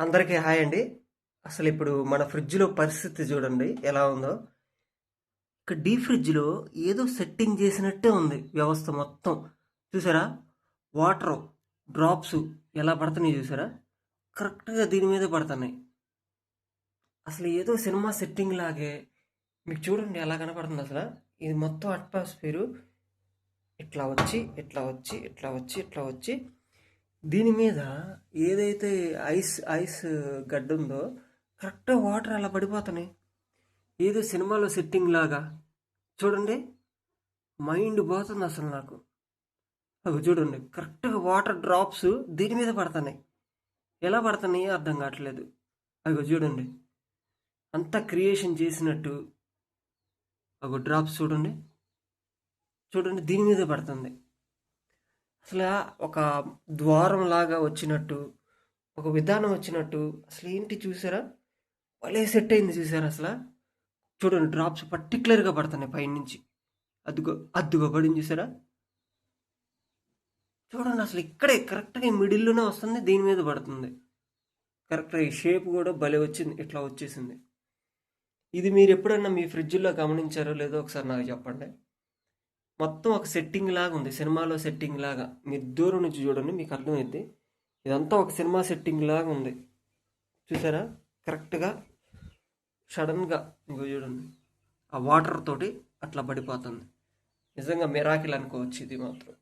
అందరికీ హాయ్ అండి. అసలు ఇప్పుడు మన ఫ్రిడ్జ్‌లో పరిస్థితి చూడండి ఎలా ఉందో. ఇక్కడ డీప్ ఫ్రిడ్జ్‌లో ఏదో సెట్టింగ్ చేసినట్టే ఉంది వ్యవస్థ మొత్తం. చూసారా? వాటరు డ్రాప్స్ ఎలా పడుతున్నాయి చూసారా? కరెక్ట్‌గా దీని మీదే పడుతున్నాయి. అసలు ఏదో సినిమా సెట్టింగ్ లాగే మీకు చూడండి ఎలా కనపడుతుంది అసల. ఇది మొత్తం అట్మాస్ఫియరు ఇట్లా వచ్చి, ఇట్లా వచ్చి, ఇట్లా వచ్చి, ఇట్లా వచ్చి దీని మీద ఏదైతే ఐస్ ఐస్ గడ్డ ఉందో కరెక్ట్‌గా వాటర్ అలా పడిపోతున్నాయి. ఏదో సినిమాలో సెట్టింగ్ లాగా. చూడండి మైండ్ పోతుంది అసలు నాకు. అవి చూడండి కరెక్ట్‌గా వాటర్ డ్రాప్స్ దీని మీద పడుతున్నాయి. ఎలా పడుతున్నాయో అర్థం కావట్లేదు. అగో చూడండి అంతా క్రియేషన్ చేసినట్టు అగో డ్రాప్స్ చూడండి. చూడండి దీని మీదే పడుతుంది. అసలు ఒక ద్వారం లాగా వచ్చినట్టు, ఒక విధానం వచ్చినట్టు అసలు ఏంటి చూసారా? భలే సెట్ అయింది చూసారా అసలు. చూడండి డ్రాప్స్ పర్టికులర్గా పడుతున్నాయి పైనుంచి. అద్దుగో అద్దుగో పడింది చూసారా? చూడండి అసలు ఇక్కడే కరెక్ట్గా మిడిల్లోనే వస్తుంది, దీని మీద పడుతుంది. కరెక్ట్గా ఈ షేప్ కూడా భలే వచ్చింది, ఇట్లా వచ్చేసింది. ఇది మీరు ఎప్పుడన్నా మీ ఫ్రిడ్జ్లో గమనించారో లేదో ఒకసారి నాకు చెప్పండి. మొత్తం ఒక సెట్టింగ్ లాగా ఉంది, సినిమాలో సెట్టింగ్ లాగా. మీరు దూరం నుంచి చూడండి మీకు అర్థమైద్ది. ఇదంతా ఒక సినిమా సెట్టింగ్ లాగా ఉంది చూసారా? కరెక్ట్గా సడన్గా ఇంకో చూడండి ఆ వాటర్ తోటి అట్లా పడిపోతుంది. నిజంగా మిరాకిల్ అనుకోవచ్చు ఇది మాత్రం.